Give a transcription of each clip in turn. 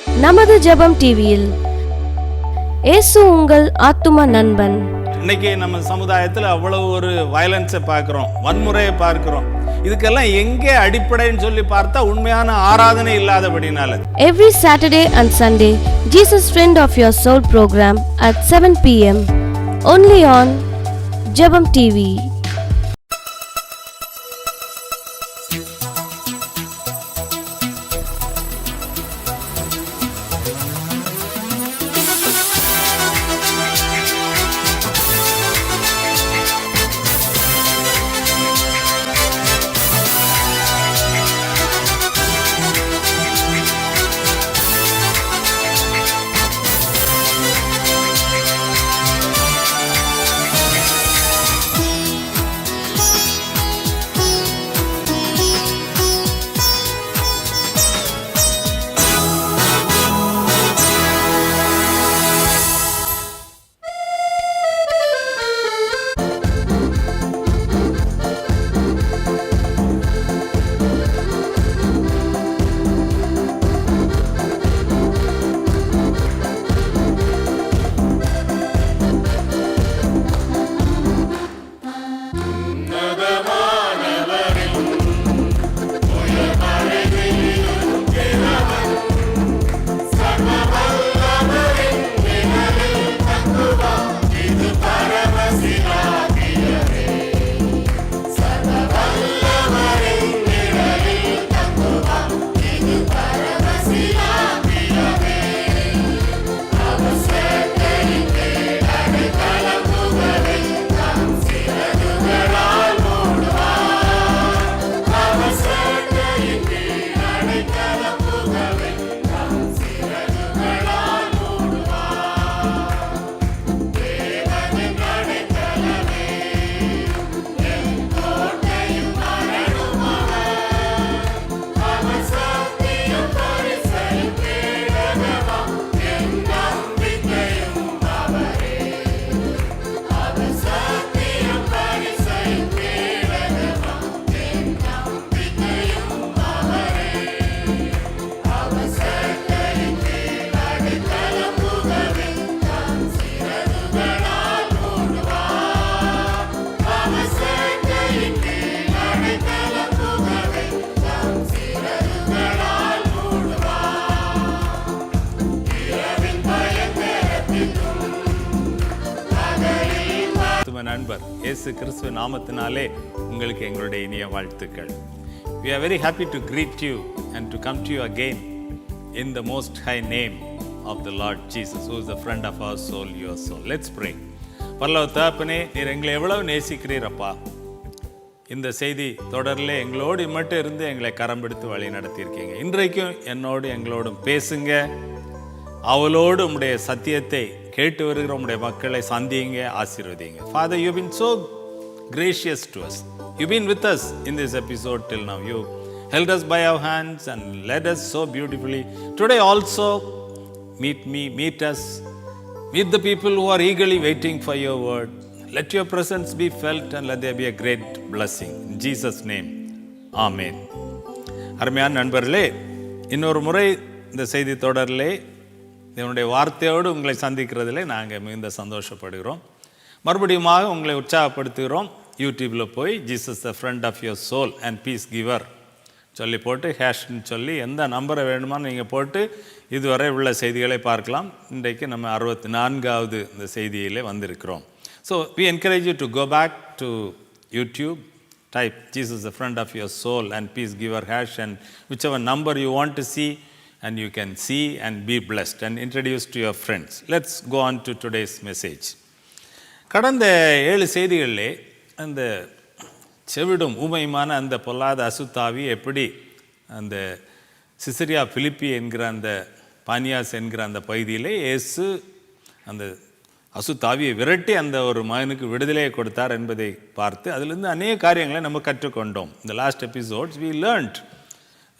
நமது ஜெபம் டிவியில் இயேசு உங்கள் ஆத்தும நண்பன். இன்னைக்கு நம்ம சமுதாயத்தில் அவ்வளவு ஒரு வயலன்ஸை பார்க்குறோம், வன்முறையை பார்க்குறோம். இதுக்கெல்லாம் எங்கே அடிப்படைன்னு சொல்லி பார்த்தா உண்மையான ஆராதனை இல்லாதபடினால. Every Saturday and Sunday, Jesus Friend of Your Soul program at 7 p.m. only on Jabam TV. நண்பர் இயேசு கிறிஸ்துவ நாமத்தினாலே உங்களுக்கு எங்களுடைய இனிய வாழ்த்துக்கள். We are very happy to greet you and to come to you again in the most high name of the Lord Jesus, who is the friend of our soul, your soul. Let's pray. பரலோக தகப்பனே, நீர் எங்களை எவ்வளவு நேசிக்கிறீரப்பா. இந்த செய்தி தொடரில் எங்களோடு மட்டும் இருந்து எங்களை கரம் பிடித்து வழி நடத்தியிருக்கீங்க. இன்றைக்கும் என்னோடு எங்களோடும் பேசுங்க. அவளோடு உம்முடைய சத்தியத்தை கேட்டு வருகிற உம்முடைய மக்களை சந்தியுங்க, ஆசீர்வதிங்க. Father, you've been so gracious to us. You've been with us in this episode till now. You held us by our hands and led us so beautifully. Today also, meet us, meet the people who are eagerly waiting for your word. Let your presence be felt and let there be a great blessing. In Jesus' name, Amen. அருமையான நண்பர்களே, இன்னொரு முறை இந்த செய்தி தொடரிலே இதனுடைய வார்த்தையோடு உங்களை சந்திக்கிறதுல நாங்கள் மிகுந்த சந்தோஷப்படுகிறோம். மறுபடியுமாக உங்களை உற்சாகப்படுத்துகிறோம். யூடியூப்பில் போய் Jesus the friend of your soul and peace giver சொல்லி போட்டு ஹேஷ்ன்னு சொல்லி எந்த நம்பரை வேணுமான்னு நீங்கள் போட்டு இதுவரை உள்ள செய்திகளை பார்க்கலாம். இன்றைக்கு நம்ம 64வது இந்த செய்தியிலே வந்திருக்கிறோம். So we encourage you to go back to YouTube, type Jesus the friend of your soul and peace giver hash and whichever number you want to see, and you can see and be blessed and introduce to your friends. Let's go on to today's message. கடந்த 7 செய்திகளிலே அந்த செவிடும் ஊமையுமான அந்த பொல்லாத அசுத்தாவி எப்படி அந்த சிசரியா பிலிப்பி என்கிற அந்த பானியாஸ் என்கிற அந்த பகுதியிலே இயேசு அந்த அசுத்தாவியை விரட்டி அந்த ஒரு மகனுக்கு விடுதலையை கொடுத்தார் என்பதை பார்த்து அதிலிருந்து அநேக காரியங்களை நம்ம கற்றுக்கொண்டோம். In the last episodes we learned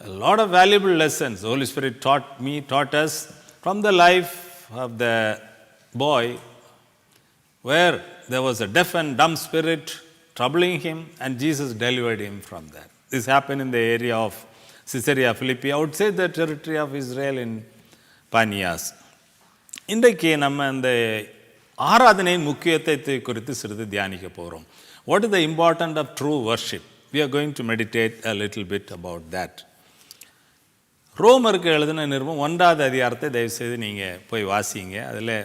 a lot of valuable lessons. The Holy Spirit taught us from the life of the boy where there was a deaf and dumb spirit troubling him and Jesus delivered him from that. This happened in the area of Caesarea Philippi, outside the territory of Israel in பானியாஸ். இன்றைக்கு நம்ம இந்த ஆராதனையின் முக்கியத்துவத்தை குறித்து சிறிது தியானிக்க போகிறோம். What is the important of true worship? We are going to meditate a little bit about that. ரோமருக்கு எழுதின நிருபம் 1வது அதிகாரத்தை தயவுசெய்து நீங்கள் போய் வாசிங்க. அதில்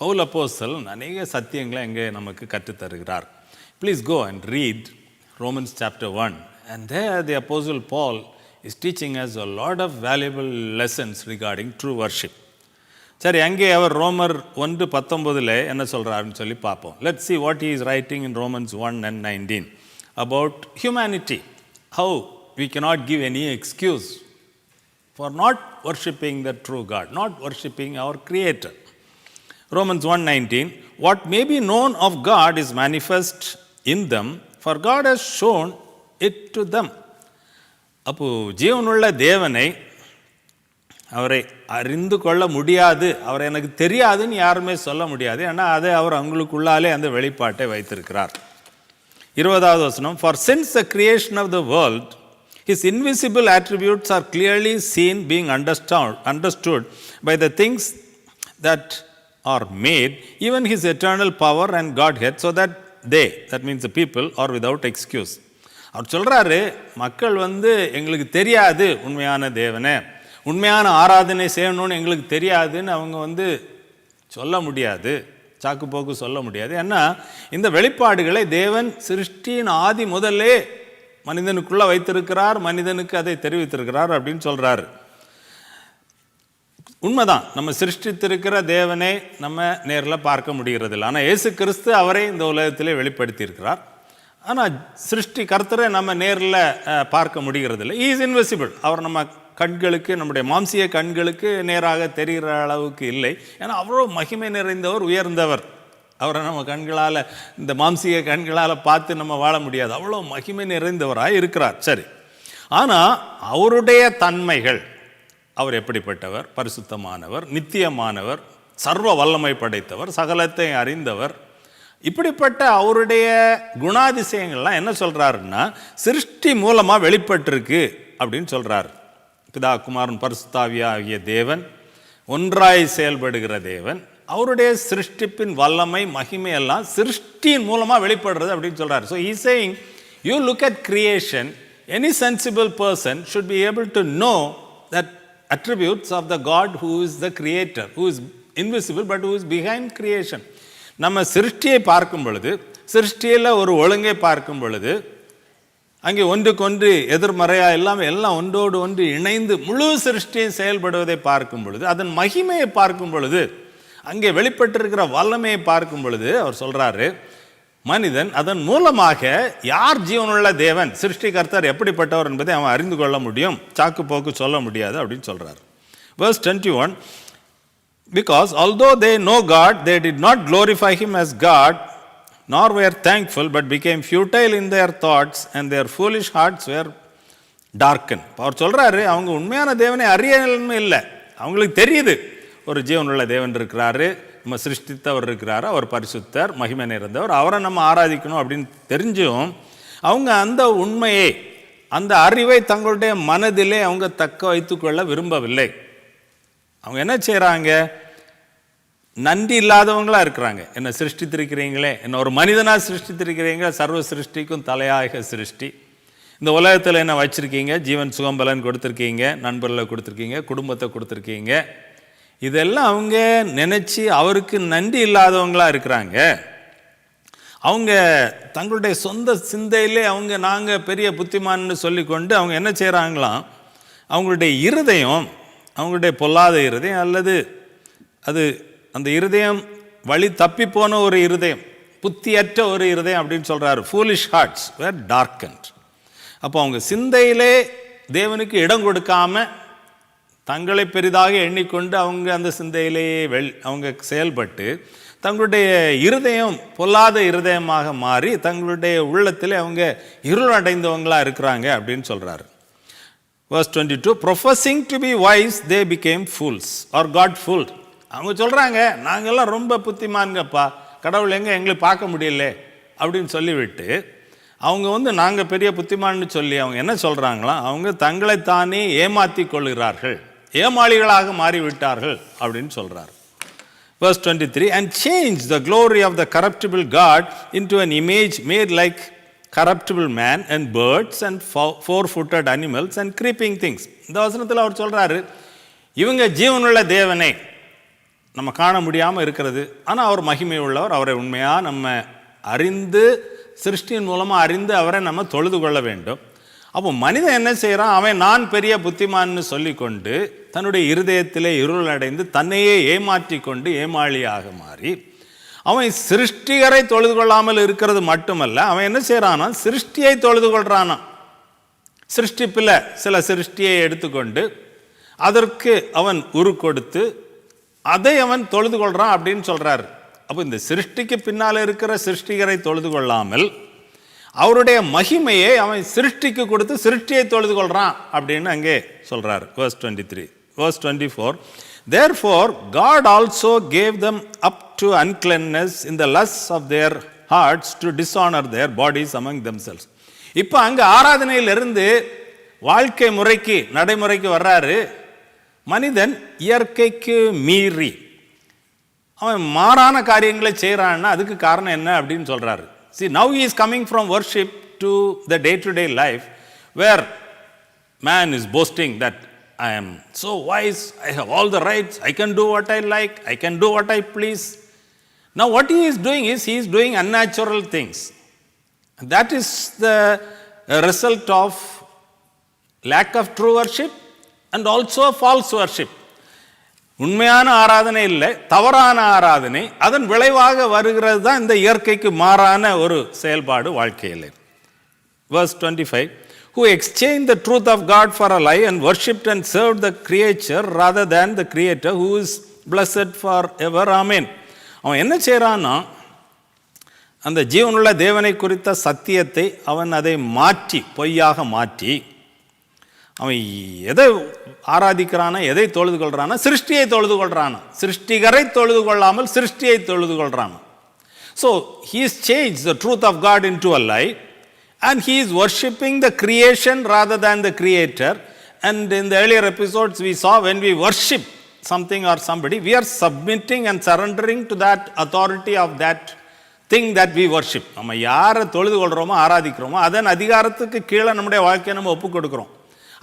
பவுல் அப்போஸ்தலன் அநேக சத்தியங்களை எங்கே நமக்கு கற்றுத்தருகிறார். Please go and read Romans chapter 1. And there the Apostle Paul is teaching us a lot of valuable lessons regarding true worship. சரி, அங்கே அவர் ரோமர் 1:19 என்ன சொல்கிறாருன்னு சொல்லி பார்ப்போம். Let's see what he is writing in Romans 1:19 about humanity. How we cannot give any excuse for not worshipping the true God, not worshipping our Creator. Romans 1:19, what may be known of God is manifest in them, for God has shown it to them. அப்போ ஜீவனுள்ள தேவனை அவரை அறிந்து கொள்ள முடியாது, அவரை எனக்கு தெரியாதுன்னு யாருமே சொல்ல முடியாது. ஏன்னா அதை அவர் அவங்களுக்குள்ளாலே அந்த வெளிப்பாட்டை வைத்திருக்கிறார். 20வது வசனம், for since the creation of the world his invisible attributes are clearly seen, being understood by the things that are made, even his eternal power and Godhead, so that they, that means the people, are without excuse. அவர் சொல்கிறாரு, மக்கள் எங்களுக்கு தெரியாது உண்மையான தேவனை, உண்மையான ஆராதனை செய்யணும்னு எங்களுக்கு தெரியாதுன்னு அவங்க சொல்ல முடியாது, சாக்கு போக்கு சொல்ல முடியாது. ஏன்னா இந்த வெளிப்பாடுகளை தேவன் சிருஷ்டியின் ஆதி முதலே மனிதனுக்குள்ளே வைத்திருக்கிறார், மனிதனுக்கு அதை தெரிவித்திருக்கிறார் அப்படின்னு சொல்கிறாரு. உண்மைதான், நம்ம சிருஷ்டித்திருக்கிற தேவனை நம்ம நேரில் பார்க்க முடிகிறதில்ல. ஆனால் இயேசு கிறிஸ்து அவரை இந்த உலகத்திலே வெளிப்படுத்தியிருக்கிறார். ஆனால் சிருஷ்டி கர்த்தரை நம்ம நேரில் பார்க்க முடிகிறதில்லை. Is invisible. அவர் நம்ம கண்களுக்கு, நம்முடைய மாம்சிய கண்களுக்கு நேராக தெரிகிற அளவுக்கு இல்லை. ஏன்னா அவ்வளோ மகிமை நிறைந்தவர், உயர்ந்தவர். அவரை நம்ம கண்களால், இந்த மாம்சிய கண்களால் பார்த்து நம்ம வாழ முடியாது. அவ்வளோ மகிமை நிறைந்தவராக இருக்கிறார். சரி, ஆனால் அவருடைய தன்மைகள், அவர் எப்படிப்பட்டவர்? பரிசுத்தமானவர், நித்தியமானவர், சர்வ வல்லமை படைத்தவர், சகலத்தை அறிந்தவர். இப்படிப்பட்ட அவருடைய குணாதிசயங்கள்லாம் என்ன சொல்கிறாருன்னா சிருஷ்டி மூலமாக வெளிப்பட்டிருக்கு அப்படின்னு சொல்கிறார். பிதா, குமாரன், பரிசுத்தாவியா ஆகிய தேவன் ஒன்றாய் செயல்படுகிற தேவன், அவருடைய சிருஷ்டிப்பின் வல்லமை, மகிமை எல்லாம் சிருஷ்டியின் மூலமாக வெளிப்படுறது அப்படின்னு சொல்கிறார். So he is saying, you look at creation, any sensible person should be able to know that attributes of the God who is the creator, who is invisible but who is behind creation. நம்ம சிருஷ்டியை பார்க்கும் பொழுது, சிருஷ்டியில் ஒரு ஒழுங்கை பார்க்கும் பொழுது, அங்கே ஒன்றுக்கொன்று எதிர்மறையாக எல்லாம் ஒன்றோடு ஒன்று இணைந்து முழு சிருஷ்டியை செயல்படுவதை பார்க்கும் பொழுது, அதன் மகிமையை பார்க்கும் பொழுது, அங்கே வெளிப்பட்டிருக்கிற வல்லமையை பார்க்கும் பொழுது அவர் சொல்கிறாரு, மனிதன் அதன் மூலமாக யார் ஜீவனுள்ள தேவன், சிருஷ்டிகர்த்தர் எப்படிப்பட்டவர் என்பதை அவன் அறிந்து கொள்ள முடியும், சாக்கு போக்கு சொல்ல முடியாது அப்படின்னு சொல்கிறார். Verse 21, because although they know God, they did not glorify him as God, nor were thankful, but became futile in their thoughts, and their foolish hearts were darkened. அவர் சொல்கிறாரு, அவங்க உண்மையான தேவனை அறியணுமே இல்லை, அவங்களுக்கு தெரியுது ஒரு ஜீவனுள்ள தேவன் இருக்கிறாரு, நம்ம சிருஷ்டித்தவர் இருக்கிறாரு, அவர் பரிசுத்தர், மகிமை நிறைந்தவர், அவரை நம்ம ஆராதிக்கணும் அப்படின்னு தெரிஞ்சும் அவங்க அந்த உண்மையை, அந்த அறிவை தங்களுடைய மனதிலே அவங்க தக்க வைத்துக்கொள்ள விரும்பவில்லை. அவங்க என்ன செய்கிறாங்க? நன்றி இல்லாதவங்களாக இருக்கிறாங்க. என்னை சிருஷ்டித்திருக்கிறீங்களே, என்னை ஒரு மனிதனாக சிருஷ்டித்திருக்கிறீங்க, சர்வ சிருஷ்டிக்கும் தலையாக சிருஷ்டி, இந்த உலகத்தில் என்ன வச்சுருக்கீங்க, ஜீவன் சுகம்பலன் கொடுத்துருக்கீங்க, நண்பர்களை கொடுத்துருக்கீங்க, குடும்பத்தை கொடுத்துருக்கீங்க, இதெல்லாம் அவங்க நினச்சி அவருக்கு நன்றி இல்லாதவங்களாக இருக்கிறாங்க. அவங்க தங்களுடைய சொந்த சிந்தையிலே அவங்க நாங்கள் பெரிய புத்திமான்னு சொல்லிக்கொண்டு அவங்க என்ன செய்கிறாங்களாம், அவங்களுடைய இருதயம், அவங்களுடைய பொல்லாத இருதயம், அல்லது அது அந்த இருதயம் வழி தப்பி போன ஒரு இருதயம், புத்தியற்ற ஒரு இருதயம் அப்படின்னு சொல்கிறாரு. ஃபூலிஷ் ஹார்ட்ஸ் வேர் டார்க்கன்ட். அப்போ அவங்க சிந்தையிலே தேவனுக்கு இடம் கொடுக்காம தங்களை பெரிதாக எண்ணிக்கொண்டு அவங்க அந்த சிந்தையிலேயே அவங்க செயல்பட்டு தங்களுடைய இருதயம் பொல்லாத இருதயமாக மாறி தங்களுடைய உள்ளத்தில் அவங்க இருள் அடைந்தவங்களாக இருக்கிறாங்க அப்படின்னு சொல்கிறாரு. Verse 22, professing to be wise, they became fools or got fooled. அவங்க சொல்கிறாங்க, நாங்கள்லாம் ரொம்ப புத்திமான்கப்பா, கடவுள் எங்களுக்கு பார்க்க முடியல அப்படின்னு சொல்லிவிட்டு அவங்க நாங்கள் பெரிய புத்திமான்னு சொல்லி அவங்க என்ன சொல்கிறாங்களாம், அவங்க தங்களைத்தானே ஏமாற்றி கொள்கிறார்கள் ஏமாளிகளாக மாறிவிட்டார்கள் அப்படின்னு சொல்றார். Verse 23, and change the glory of the corruptible God into an image made like corruptible man and birds and four-footed animals and creeping things. இந்த வசனத்தில் அவர் சொல்றாரு, இவங்க ஜீவனுள்ள தேவனை நம்ம காண முடியாமல் இருக்கிறது, ஆனால் அவர் மகிமை உள்ளவர், அவரை உண்மையாக நம்ம அறிந்து சிருஷ்டியின் மூலமாக அறிந்து அவரை நம்ம தொழுது கொள்ள வேண்டும். அப்போ மனிதன் என்ன செய்கிறான், அவன் நான் பெரிய புத்திமான்னு சொல்லிக்கொண்டு தன்னுடைய இருதயத்திலே இருள் அடைந்து தன்னையே ஏமாற்றி கொண்டு ஏமாளியாக மாறி அவன் சிருஷ்டிகரை தொழுது கொள்ளாமல் இருக்கிறது மட்டுமல்ல, அவன் என்ன செய்கிறானா, சிருஷ்டியை தொழுது கொள்றானா. சிருஷ்டிப்பில் சில சிருஷ்டியை எடுத்துக்கொண்டு அதற்கு அவன் உரு கொடுத்து அதை அவன் தொழுது கொள்றான் அப்படின்னு சொல்றாரு. அப்போ இந்த சிருஷ்டிக்கு பின்னால் இருக்கிற சிருஷ்டிகரை தொழுது கொள்ளாமல் அவருடைய மகிமையை அவன் சிருஷ்டிக்கு கொடுத்து சிருஷ்டியை தொழுது கொள்றான் அப்படின்னு அங்கே சொல்றாரு. verse 23. verse 24, therefore God also gave them up to uncleanness in the lusts of their hearts to dishonor their bodies among themselves. இப்போ அங்கே ஆராதனையிலிருந்து வாழ்க்கை முறைக்கு நடைமுறைக்கு வர்றாரு. மனிதன் இயற்கைக்கு மீறி அவன் மாறான காரியங்களை செய்கிறான்னா அதுக்கு காரணம் என்ன அப்படின்னு சொல்றாரு. See, now he is coming from worship to the day-to-day life where man is boasting that I am so wise, I have all the rights, I can do what I like, I can do what I please. Now what he is doing is he is doing unnatural things. That is the result of lack of true worship and also false worship. உண்மையான ஆராதனை இல்லை, தவறான ஆராதனை, அதன் விளைவாக வருகிறது தான் இந்த இயற்கைக்கு மாறான ஒரு செயல்பாடு வாழ்க்கையில். verse 25, who exchanged the truth of God for a lie and worshipped and served the creature rather than the creator who is blessed forever. Amen. அவன் என்ன செய்கிறான்னா, அந்த ஜீவனுள்ள தேவனை குறித்த சத்தியத்தை அவன் அதை மாற்றி பொய்யாக மாற்றி அவன் எதை ஆராதிக்கிறானா, எதை தொழுது கொள்றானா, சிருஷ்டியை தொழுது கொள்றானா. சிருஷ்டிகரை தொழுது கொள்ளாமல் சிருஷ்டியை தொழுது கொள்றானா. So he has changed the truth of God into a lie and he is worshipping the creation rather than the creator. And in the earlier episodes we saw when we worship something or somebody, we are submitting and surrendering to that authority of that thing that we worship. நம்ம யாரை தொழுது கொள்றோமோ ஆராதிக்கிறோமோ அதன் அதிகாரத்துக்கு கீழே நம்முடைய வாழ்க்கையை நம்ம ஒப்பு கொடுக்குறோம்.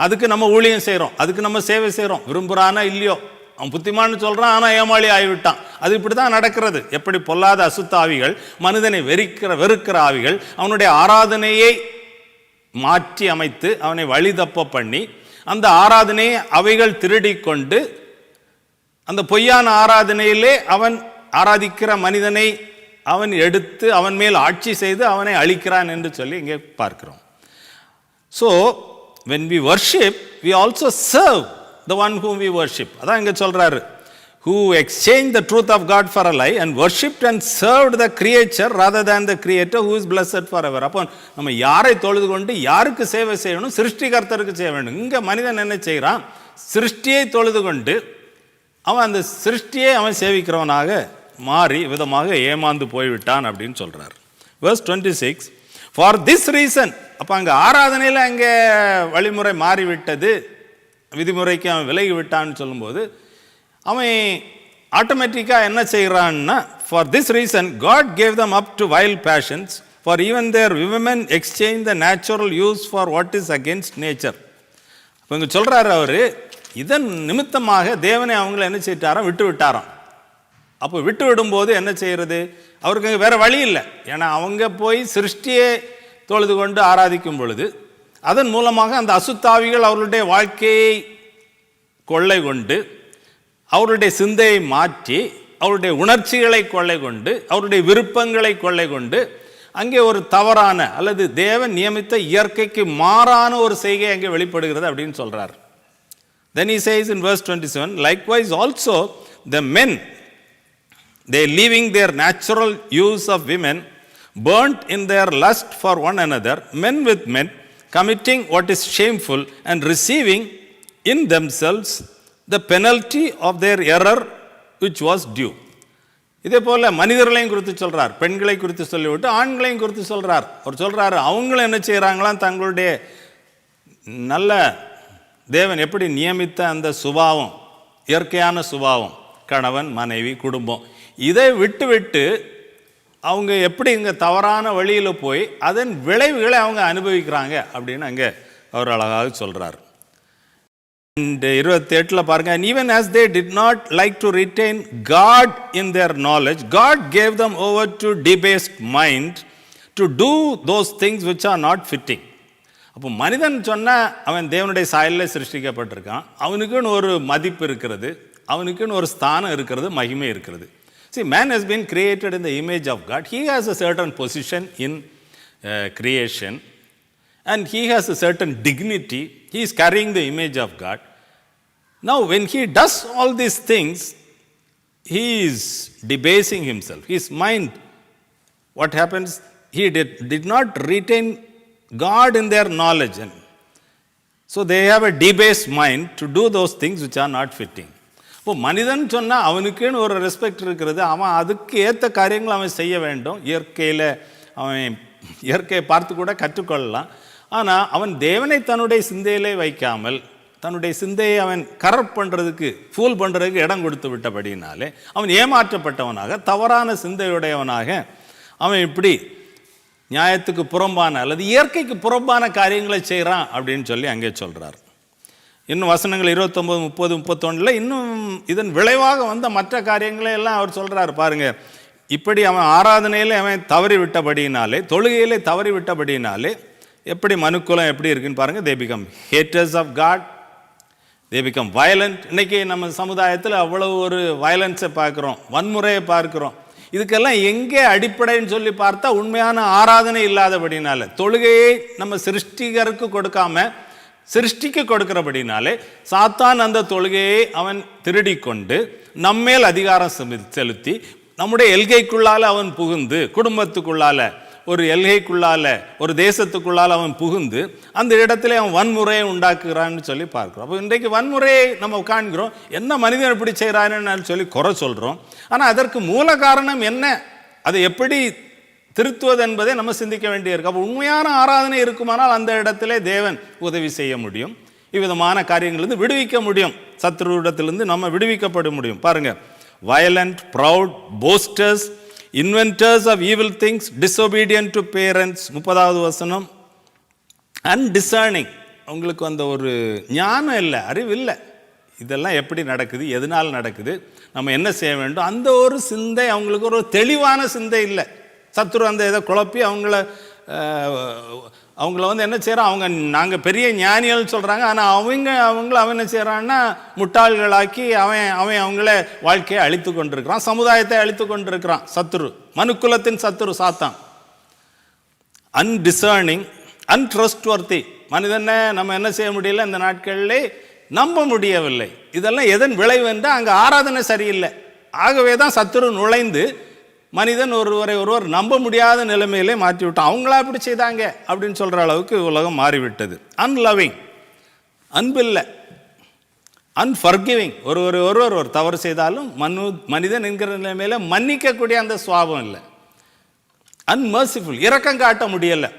அதுக்கு நம்ம ஊழியம் செய்கிறோம், அதுக்கு நம்ம சேவை செய்கிறோம். விரும்புகிறானா இல்லையோ, அவன் புத்திமான்னு சொல்கிறான், ஆனால் ஏமாளி ஆகிவிட்டான். அது இப்படி தான் நடக்கிறது. எப்படி பொல்லாத அசுத்த ஆவிகள் மனிதனை வெறுக்கிற ஆவிகள் அவனுடைய ஆராதனையை மாற்றி அமைத்து அவனை வழி தப்ப பண்ணி அந்த ஆராதனையை அவைகள் திருடி கொண்டு அந்த பொய்யான ஆராதனையிலே அவன் ஆராதிக்கிற மனிதனை அவன் எடுத்து அவன் மேல் ஆட்சி செய்து அவனை அழிக்கிறான் என்று சொல்லி இங்கே பார்க்கிறோம். So when we worship, we also serve the one whom we worship. அதான் இங்கே சொல்றாரு, who exchanged the truth of God for a lie and worshipped and served the creature rather than the creator who is blessed forever. அப்போ நம்ம யாரை தொழுது கொண்டு யாருக்கு சேவை செய்யணும், சிருஷ்டிகர்த்தருக்கு செய்ய வேண்டும். இங்கே மனிதன் என்ன செய்கிறான், சிருஷ்டியை தொழுது கொண்டு அவன் அந்த சிருஷ்டியை அவன் சேவிக்கிறவனாக மாறி விதமாக ஏமாந்து போய்விட்டான் அப்படின்னு சொல்றார். verse 26, for this reason, அப்போ அங்கே ஆராதனையில் அங்கே வழிமுறை மாறிவிட்டது, விதிமுறைக்கு அவன் விலகி விட்டான்னு சொல்லும்போது அவன் ஆட்டோமேட்டிக்காக என்ன செய்கிறான்னா, for this reason God gave them up to wild passions for even their women exchange the natural use for what is against nature. இப்போ இங்கே சொல்கிறாரு அவர், இதன் நிமித்தமாக தேவனை அவங்கள என்ன செய்யிட்டாராம், விட்டு விட்டாராம். அப்போ விட்டு விடும்போது என்ன செய்கிறது, அவருக்கு அங்கே வேறு வழி இல்லை. ஏன்னா அவங்க போய் சிருஷ்டியை தொழுது கொண்டு ஆராதிக்கும் பொழுது அதன் மூலமாக அந்த அசுத்தாவிகள் அவர்களுடைய வாழ்க்கையை கொள்ளை கொண்டு அவருடைய சிந்தையை மாற்றி அவருடைய உணர்ச்சிகளை கொள்ளை கொண்டு அவருடைய விருப்பங்களை கொள்ளை கொண்டு அங்கே ஒரு தவறான அல்லது தேவன் நியமித்த இயற்கைக்கு மாறான ஒரு செய்கை அங்கே வெளிப்படுகிறது அப்படின்னு சொல்றார். Then he says in verse 27, likewise also the men, they leaving their natural use of women, burnt in their lust for one another, men with men, committing what is shameful and receiving in themselves the penalty of their error which was due. இதே போல மனிதர்களையும் குறித்து சொல்றார், பெண்களை குறித்து சொல்லிவிட்டு ஆண்களையும் குறித்து சொல்றார். அவர் சொல்றாரு, அவங்களும் என்ன செய்யறாங்களாம், தங்களுடைய நல்ல தேவன் எப்படி நியமித்த அந்த சுபாவம், இயற்கையான சுபாவம், கணவன் மனைவி குடும்பம், இதை விட்டு அவங்க எப்படி இங்கே தவறான வழியில் போய் அதன் விளைவுகளை அவங்க அனுபவிக்கிறாங்க அப்படின்னு அங்கே அவர் அழகாக சொல்கிறார். 28 பாருங்க, and even as they did not like to retain God in their knowledge, God gave them over to debased mind to do those things which are not fitting. அப்போ மனிதன் சொன்னால் அவன் தேவனுடைய சாயலில் சிருஷ்டிக்கப்பட்டிருக்கான், அவனுக்குன்னு ஒரு மதிப்பு இருக்கிறது, அவனுக்குன்னு ஒரு ஸ்தானம் இருக்கிறது, மகிமை இருக்கிறது. See, man has been created in the image of God. He has a certain position in creation and he has a certain dignity. He is carrying the image of God. Now, when he does all these things, he is debasing himself. His mind, what happens? He did not retain God in their knowledge. And so they have a debased mind to do those things which are not fitting. இப்போ மனிதன் சொன்னால் அவனுக்குன்னு ஒரு respect இருக்கிறது, அவன் அதுக்கு ஏற்ற காரியங்கள் அவன் செய்ய வேண்டும். அவன் இயற்கையை பார்த்து கூட கற்றுக்கொள்ளலாம். ஆனால் அவன் தேவனை தன்னுடைய சிந்தையிலே வைக்காமல் தன்னுடைய சிந்தையை அவன் கரப்ட் பண்ணுறதுக்கு, ஃபூல் பண்ணுறதுக்கு இடம் கொடுத்து விட்டபடினாலே அவன் ஏமாற்றப்பட்டவனாக, தவறான சிந்தையுடையவனாக அவன் இப்படி நியாயத்துக்கு புறம்பான அல்லது இயற்கைக்கு புறம்பான காரியங்களை செய்கிறான் அப்படின்னு சொல்லி அங்கே சொல்கிறார். இன்னும் வசனங்கள் 29, 30, 31 இன்னும் இதன் விளைவாக வந்த மற்ற காரியங்களை எல்லாம் அவர் சொல்கிறார் பாருங்க. இப்படி அவன் ஆராதனையில் அவன் தவறி விட்டபடினாலே, தொழுகையிலே தவறி விட்டபடினாலே எப்படி மனுக்குலம் எப்படி இருக்குன்னு பாருங்க. They become haters of God, they become violent. இன்னைக்கு நம்ம சமுதாயத்தில் அவ்வளவு ஒரு வயலன்ஸை பார்க்குறோம், வன்முறையை பார்க்குறோம். இதுக்கெல்லாம் எங்கே அடிப்படைன்னு சொல்லி பார்த்தா உண்மையான ஆராதனை இல்லாதபடினால, தொழுகையை நம்ம சிருஷ்டிகருக்கு கொடுக்காம சிருஷ்டிக்கு கொடுக்கிறபடினாலே சாத்தான் அந்த தொழுகையை அவன் திருடி கொண்டு நம்மேல் அதிகாரம் செலுத்தி நம்முடைய எல்கைக்குள்ளால் அவன் புகுந்து, குடும்பத்துக்குள்ளால ஒரு எல்கைக்குள்ளால ஒரு தேசத்துக்குள்ளால் அவன் புகுந்து அந்த இடத்துல அவன் வன்முறையை உண்டாக்குறான்னு சொல்லி பார்க்குறோம். அப்போ இன்றைக்கு வன்முறையை நம்ம காண்கிறோம். என்ன மனிதன் எப்படி செய்கிறான்னு சொல்லி குறை சொல்கிறோம். ஆனால் அதற்கு மூல காரணம் என்ன, அதை எப்படி திருத்துவது என்பதை நம்ம சிந்திக்க வேண்டியிருக்கு. அப்போ உண்மையான ஆராதனை இருக்குமானால் அந்த இடத்துல தேவன் உதவி செய்ய முடியும், இவ்விதமான காரியங்களிலிருந்து விடுவிக்க முடியும், சத்ருவிடத்திலிருந்து நம்ம விடுவிக்கப்பட முடியும். பாருங்க, violent, proud, boasters, inventors of evil things, disobedient to parents. 30வது வசனம், undiscerning, அவங்களுக்கு அந்த ஒரு ஞானம் இல்லை, அறிவு இல்லை, இதெல்லாம் எப்படி நடக்குது, எதனால் நடக்குது, நம்ம என்ன செய்ய வேண்டும், அந்த ஒரு சிந்தை அவங்களுக்கு ஒரு தெளிவான சிந்தை இல்லை. சத்ரு அந்த இதை குழப்பி அவங்கள என்ன செய்கிறான், நாங்கள் பெரிய ஞானிகள் சொல்கிறாங்க, ஆனால் அவன் என்ன செய்கிறான்னா முட்டாள்களாக்கி அவன் அவங்கள வாழ்க்கையை அழித்து கொண்டிருக்கிறான், சமுதாயத்தை அழித்து கொண்டிருக்கிறான். சத்ரு, மனுக்குலத்தின் சத்ரு சாத்தான். அன்டிசர்னிங், அன்ட்ரஸ்ட்வர்த்தி, மனிதனை நம்ம என்ன செய்ய முடியல, இந்த நாட்களிலே நம்ப முடியவில்லை. இதெல்லாம் எதன் விளைவு என்றால் அங்கே ஆராதனை சரியில்லை. ஆகவே தான் சத்ரு நுழைந்து மனிதன் ஒருவர் நம்ப முடியாத நிலைமையிலே மாற்றி விட்டான். அவங்களா இப்படி செய்தாங்க அப்படின்னு சொல்கிற அளவுக்கு உலகம் மாறிவிட்டது. அன்லவிங், அன்பில்லை. அன்ஃபர்கிவிங், ஒருவர் தவறு செய்தாலும் மனிதன் என்கிற நிலைமையில மன்னிக்கக்கூடிய அந்த சுவாபம் இல்லை. அன்மர்சிஃபுல், இரக்கம் காட்ட முடியலை.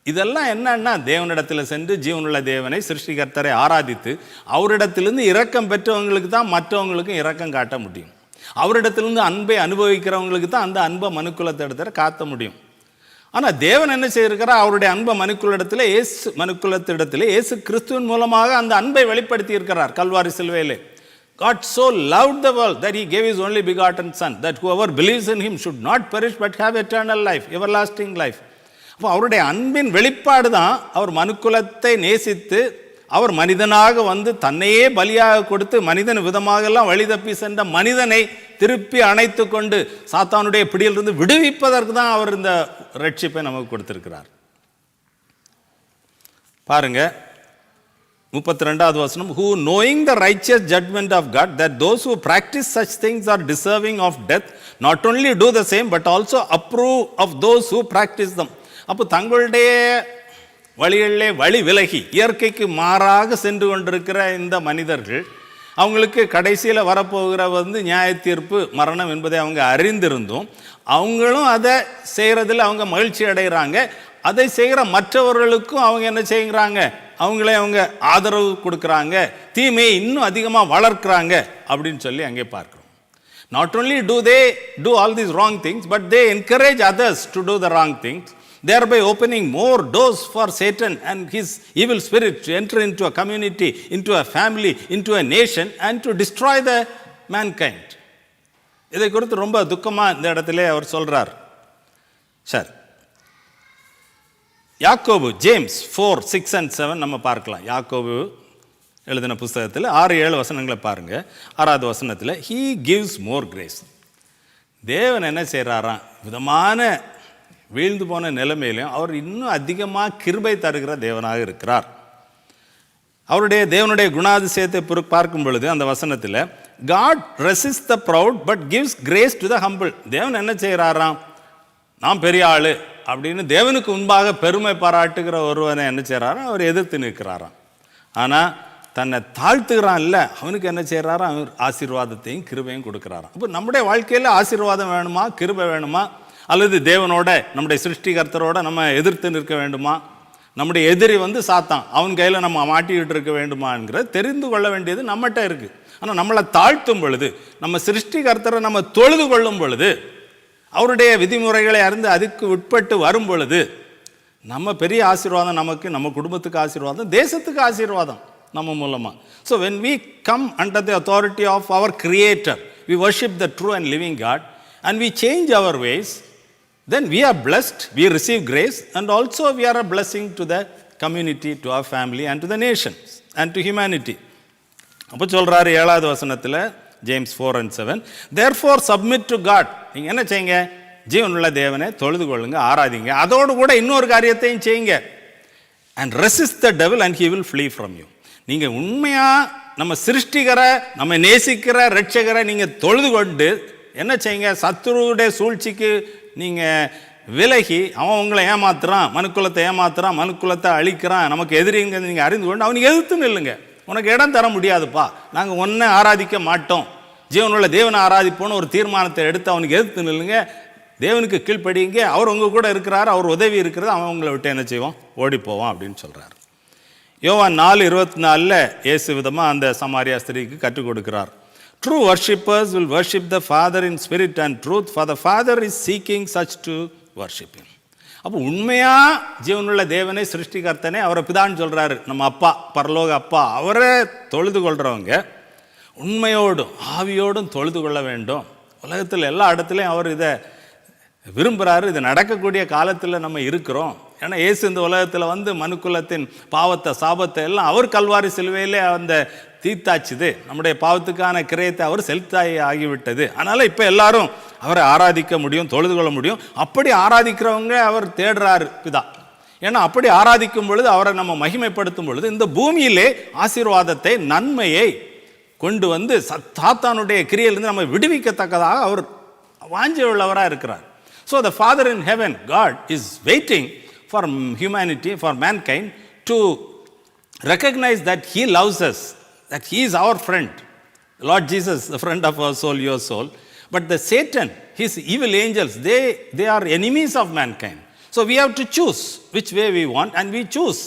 இதெல்லாம் என்னன்னா தேவனிடத்தில் சென்று ஜீவனுள்ள தேவனை சிருஷ்டிகர்த்தரை ஆராதித்து அவரிடத்திலிருந்து இரக்கம் பெற்றவங்களுக்கு தான் மற்றவங்களுக்கும் இரக்கம் காட்ட முடியும். அவரிடத்திலிருந்து அன்பை அனுபவிக்கிறவங்களுக்கு தான் அந்த அன்பை மனுக்குலத்திடத்தில் காட்ட முடியும். ஆனால் தேவன் என்ன செய்திருக்கிறார், அவருடைய அன்பை மனுக்குலத்திடத்திலே இயேசு கிறிஸ்துவின் மூலமாக அந்த அன்பை வெளிப்படுத்தி இருக்கிறார் கல்வாரி சிலுவையிலே. God so loved the world that he gave his only begotten son, that whoever believes in him should not perish but have eternal life, everlasting life. அப்போ அவருடைய அன்பின் வெளிப்பாடு தான் அவர் மனுக்குலத்தை நேசித்து அவர் மனிதனாக வந்து தன்னையே பலியாக கொடுத்து மனிதன் விதமாகலாம் வழி தப்பி சென்ற மனிதனை திருப்பி அணைத்து கொண்டு சாத்தானுடைய பிடியிலிருந்து விடுவிப்பதற்கு தான் அவர் இந்த ரட்சிப்பை நமக்கு கொடுத்திருக்கிறார். பாருங்க 32வது வசனம், who knowing the righteous judgment of God, that those who practice such things are deserving of death, not only do the same but also approve of those who practice them. அப்போ தங்களுடைய வழிகளிலே வழி விலகி இயற்கைக்கு மாறாக சென்று கொண்டிருக்கிற இந்த மனிதர்கள், அவங்களுக்கு கடைசியில் வரப்போகிற நியாய தீர்ப்பு மரணம் என்பதை அவங்க அறிந்திருந்தும் அவங்களும் அதை செய்கிறதில் அவங்க மகிழ்ச்சி அடைகிறாங்க. அதை செய்கிற மற்றவர்களுக்கும் அவங்க என்ன செய்கிறாங்க, அவங்களே அவங்க ஆதரவு கொடுக்குறாங்க, தீமையை இன்னும் அதிகமாக வளர்க்குறாங்க அப்படின்னு சொல்லி அங்கே பார்க்குறோம். Not only do they do all these wrong things, but they encourage others to do the wrong things, thereby opening more doors for Satan and his evil spirit to enter into a community, into a family, into a nation and to destroy the mankind. இதை குறித்து ரொம்ப துக்கமாக இந்த இடத்துல அவர் சொல்கிறார். சரி, யாக்கோபு James 4:6 and 7 நம்ம பார்க்கலாம். யாக்கோபு எழுதின புஸ்தகத்தில் 6-7 வசனங்களை பாருங்கள். 6வது வசனத்தில் he gives more grace. தேவன் என்ன செய்கிறாராம், விதமான வீழ்ந்து போன நிலைமையிலையும் அவர் இன்னும் அதிகமாக கிருபை தருகிற தேவனாக இருக்கிறார். தேவனுடைய குணாதிசயத்தை பார்க்கும் பொழுது அந்த வசனத்தில் God resists the proud but gives grace to the humble. தேவன் என்ன செய்கிறாராம், நான் பெரிய ஆளு அப்படின்னு தேவனுக்கு முன்பாக பெருமை பாராட்டுகிற ஒருவனை என்ன செய்கிறாராம், அவர் எதிர்த்து நிற்கிறாராம். ஆனால் தன்னை தாழ்த்துகிறான் இல்லை, அவனுக்கு என்ன செய்கிறாரா, அவர் ஆசீர்வாதத்தையும் கிருபையும் கொடுக்குறாராம். அப்போ நம்முடைய வாழ்க்கையில் ஆசீர்வாதம் வேணுமா, கிருபை வேணுமா, அல்லது தேவனோட நம்முடைய சிருஷ்டிகர்த்தரோட நம்ம எதிர்த்து நிற்க வேண்டுமா, நம்முடைய எதிரி சாத்தான், அவன் கையில் நம்ம மாட்டிக்கிட்டு இருக்க வேண்டுமாங்கிறத தெரிந்து கொள்ள வேண்டியது நம்மகிட்ட இருக்குது. ஆனால் நம்மளை தாழ்த்தும் பொழுது, நம்ம சிருஷ்டிகர்த்தரை நம்ம தொழுது கொள்ளும் பொழுது, அவருடைய விதிமுறைகளை அறிந்து அதுக்கு உட்பட்டு வரும் பொழுது நம்ம பெரிய ஆசீர்வாதம், நமக்கு நம்ம குடும்பத்துக்கு ஆசீர்வாதம், தேசத்துக்கு ஆசீர்வாதம் நம்ம மூலமாக. So when we come under the authority of our Creator, we worship the true and living God and we change our ways, then we are blessed, we receive grace and also we are a blessing to the community, to our family and to the nations and to humanity. அப்போ சொல்கிறாரு 7வது வசனத்தில் James 4:7 therefore submit to God. நீங்கள் என்ன செய்யுங்க, ஜீவனுள்ள தேவனை தொழுது கொள்ளுங்க, ஆராதிங்க, அதோடு கூட இன்னொரு காரியத்தையும் செய்யுங்க. and resist the devil and he will flee from you. நீங்கள் உண்மையாக நம்ம சிருஷ்டிகரை, நம்ம நேசிக்கிற ரட்சகரை நீங்கள் தொழுது கொண்டு என்ன செய்யுங்க, சத்துருவுடைய சூழ்ச்சிக்கு நீங்கள் விலகி, அவன் உங்களை ஏமாத்துறான், மனுக்குலத்தை ஏமாத்துறான், மனுக்குலத்தை அழிக்கிறான், நமக்கு எதிரிங்க நீங்கள் அறிந்து கொண்டு அவனுக்கு எதிர்த்து நில்லுங்க. உனக்கு இடம் தர முடியாதுப்பா, நாங்கள் ஒன்றை ஆராதிக்க மாட்டோம், ஜீவனுள்ள தேவனை ஆராதிப்போன்னு ஒரு தீர்மானத்தை எடுத்து அவனுக்கு எதிர்த்து நில்லுங்க, தேவனுக்கு கீழ்ப்படிங்க, அவர் உங்கள் கூட இருக்கிறார், அவர் உதவி இருக்கிறது, அவன் உங்களை விட்டு என்ன செய்வோம், ஓடி போவான் அப்படின்னு சொல்கிறார். யோவான் 4:24 இயேசு விதமாக அந்த சமாரியா ஸ்திரீக்கு கற்றுக் கொடுக்கிறார். True worshippers will worship the Father in spirit and truth, for the Father is seeking such to worship him. அப்போ உண்மையாக ஜீவனுள்ள தேவனை, சிருஷ்டிகர்த்தனை, அவரை பிதான்னு சொல்கிறாரு, நம்ம அப்பா, பரலோக அப்பா, அவரை தொழுது கொள்கிறவங்க உண்மையோடும் ஆவியோடும் தொழுது கொள்ள வேண்டும். உலகத்தில் எல்லா இடத்துலையும் அவர் இதை விரும்புகிறாரு. இது நடக்கக்கூடிய காலத்தில் நம்ம இருக்கிறோம். ஏன்னா இயேசு இந்த உலகத்தில் மனுக்குலத்தின் பாவத்தை, சாபத்தை எல்லாம் அவர் கல்வாரி சிலுவையிலே அந்த தீர்த்தாச்சுது. நம்முடைய பாவத்துக்கான கிரயத்தை அவர் செலுத்தாய் ஆகிவிட்டது. அதனால் இப்போ எல்லாரும் அவரை ஆராதிக்க முடியும், தொழுது கொள்ள முடியும். அப்படி ஆராதிக்கிறவங்க அவர் தேடுறாரு பிதா. ஏன்னா அப்படி ஆராதிக்கும் பொழுது, அவரை நம்ம மகிமைப்படுத்தும் பொழுது இந்த பூமியிலே ஆசீர்வாதத்தை, நன்மையை கொண்டு சாத்தானுடைய கிரியையிலிருந்து நம்ம விடுவிக்கத்தக்கதாக அவர் வாஞ்சை உள்ளவராக இருக்கிறார். So the Father in heaven, God, is waiting for humanity, for mankind to recognize that He loves us, that He is our friend. Lord Jesus, the friend of our soul, your soul. But the Satan, his evil angels, they are enemies of mankind. So we have to choose which way we want, and we choose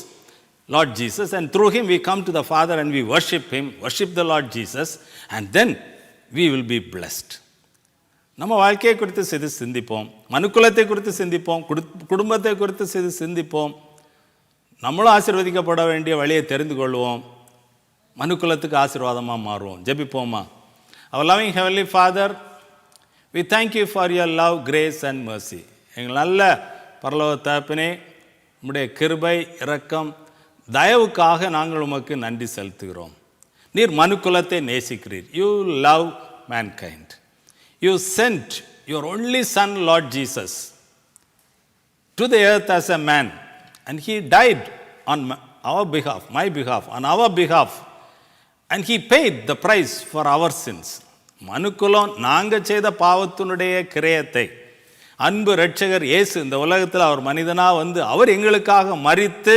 Lord Jesus, and through Him we come to the Father and we worship Him, worship the Lord Jesus, and then we will be blessed. நம்ம வாழ்க்கையை குறித்து சிந்திப்போம், மனுக்குலத்தை குறித்து சிந்திப்போம், குடும்பத்தை குறித்து சிந்திப்போம். நம்மளும் ஆசீர்வதிக்கப்பட வேண்டிய வழியை தெரிந்து கொள்வோம், மனுக்குலத்துக்கு ஆசீர்வாதமாக மாறுவோம். ஜெபிப்போமா. Our loving Heavenly Father, we thank you for your love, grace and mercy. எங்கள் நல்ல பரலோக தகப்பனே, உம்முடைய கிருபை, இரக்கம், தயவுக்காக நாங்கள் உமக்கு நன்றி செலுத்துகிறோம். நீர் மனுக்குலத்தை நேசிக்கிறீர். You love mankind. You sent your only Son, Lord Jesus, to the earth as a man, and He died on our behalf, my behalf, on our behalf, and He paid the price for our sins. மனுக்குலம் நாங்கள் செய்த பாவத்தினுடைய கிரயத்தை அன்பு இரட்சகர் இயேசு இந்த உலகத்தில் அவர் மனிதனாக அவர் எங்களுக்காக மரித்து,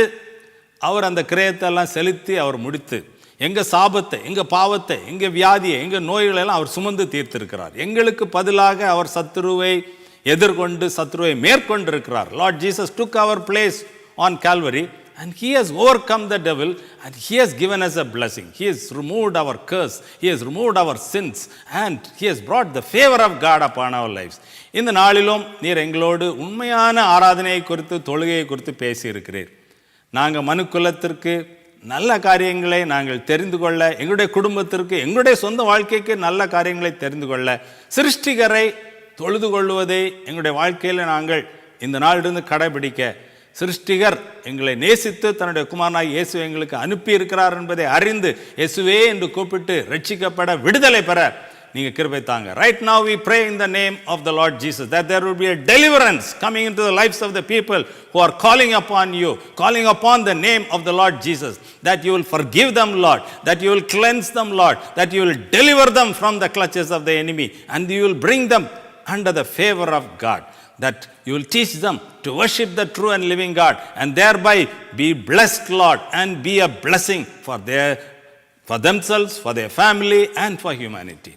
அவர் அந்த கிரயத்தெல்லாம் செலுத்தி அவர் முடித்து, எங்கள் சாபத்தை, எங்கள் பாவத்தை, எங்கள் வியாதியை, எங்கள் நோய்களெல்லாம் அவர் சுமந்து தீர்த்திருக்கிறார். எங்களுக்கு பதிலாக அவர் சத்துருவை எதிர்கொண்டு, சத்துருவை மேற்கொண்டிருக்கிறார். Lord Jesus took our place on Calvary and he has overcome the devil and he has given us a blessing. He has removed our curse, he has removed our sins, and he has brought the favor of God upon our lives. இந்த நாளிலும் நீர் எங்களோடு உண்மையான ஆராதனையை குறித்து, தொழுகையை குறித்து பேசியிருக்கிறீர். நாங்கள் மனுக்குலத்திற்கு நல்ல காரியங்களை நாங்கள் தெரிந்து கொள்ள, எங்களுடைய குடும்பத்திற்கு, எங்களுடைய சொந்த வாழ்க்கைக்கு நல்ல காரியங்களை தெரிந்து கொள்ள, சிருஷ்டிகரை தொழுது கொள்வதை எங்களுடைய வாழ்க்கையில் நாங்கள் இந்த நாளிலிருந்து கடைபிடிக்க, சிருஷ்டிகர் எங்களை நேசித்து தன்னுடைய குமாரனாய் இயேசு எங்களுக்கு அனுப்பி இருக்கிறார் என்பதை அறிந்து இயேசுவே என்று கூப்பிட்டு ரட்சிக்கப்பட, விடுதலை பெற நீங்க கிருபை தாங்க. Right now we pray in the name of the Lord Jesus that there will be a deliverance coming into the lives of the people who are calling upon you, calling upon the name of the Lord Jesus, that you will forgive them, Lord, that you will cleanse them, Lord, that you will deliver them from the clutches of the enemy, and you will bring them under the favor of God, that you will teach them to worship the true and living God, and thereby be blessed, Lord, and be a blessing for themselves, for their family, and for humanity.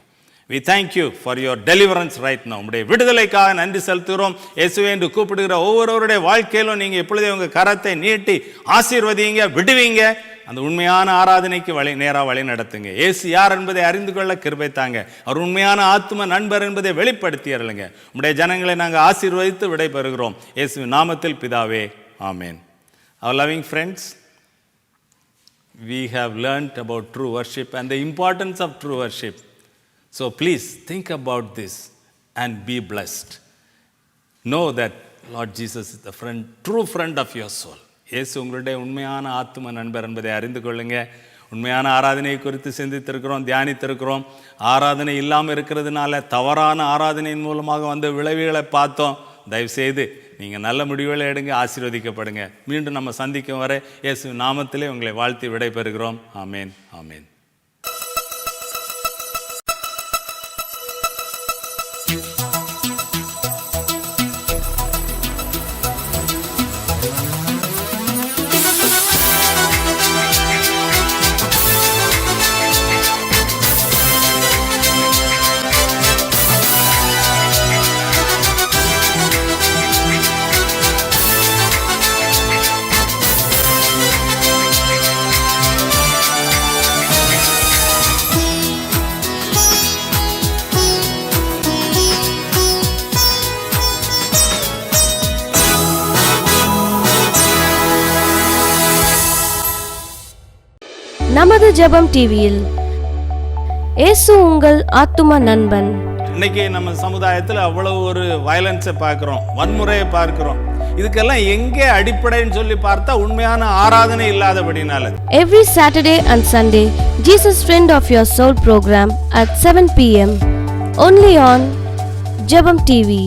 We thank you for your deliverance right now. உம்முடைய விடுதலைக்காக நன்றி செலுத்துகிறோம். இயேசுவே என்று கூப்பிடுகிற ஒவ்வொருவருடைய வாழ்க்கையிலும் நீங்க இப்பொழுதே உங்க கரத்தை நீட்டி ஆசீர்வதிங்க, விடுவீங்க. அந்த உண்மையான ஆராதனைக்கு நேராக வழி நடத்துங்க. இயேசு யார் என்பதை அறிந்து கொள்ள கிருபை தாங்க. அவர் உண்மையான ஆத்தும நண்பர் என்பதை வெளிப்படுத்தி அருளுங்க. உம்முடைய ஜனங்களை நாங்கள் ஆசீர்வதித்து விடைபெறுகிறோம். இயேசுவின் நாமத்தில் பிதாவே, ஆமென். Our loving friends, we have learned about true worship and the importance of true worship. So please think about this and be blessed. Know that Lord Jesus is the true friend of your soul. இயேசு உங்களுடைய உண்மையான ஆத்தும நண்பர் என்பதை அறிந்து கொள்ளுங்க. உண்மையான ஆராதனை குறித்து சிந்தித்திருக்கிறோம், தியானித்திருக்கிறோம். ஆராதனை இல்லாமல் இருக்கிறதுனால தவறான ஆராதனையின் மூலமாக வந்த விளைவுகளை பார்த்தோம். தயவுசெய்து நீங்கள் நல்ல முடிவுகளை எடுங்க, ஆசீர்வதிக்கப்படுங்க. மீண்டும் நம்ம சந்திக்கும் வரை இயேசு நாமத்திலே உங்களை வாழ்த்தி விடைபெறுகிறோம். ஆமேன், ஆமேன். நமது ஜெபம் டிவியில் இயேசு உங்கள் ஆத்தும நண்பன். இன்னைக்கு நம்ம சமுதாயத்தில் அவ்வளவு ஒரு வயலன்ஸை பார்க்கிறோம், வன்முறையை பார்க்கிறோம். இதுக்கெல்லாம் எங்கே அடிப்படைன்னு சொல்லி பார்த்தா உண்மையான ஆராதனை இல்லாதபடினால. Every Saturday and Sunday, Jesus Friend of Your Soul program at 7 p.m. only on Jebam TV.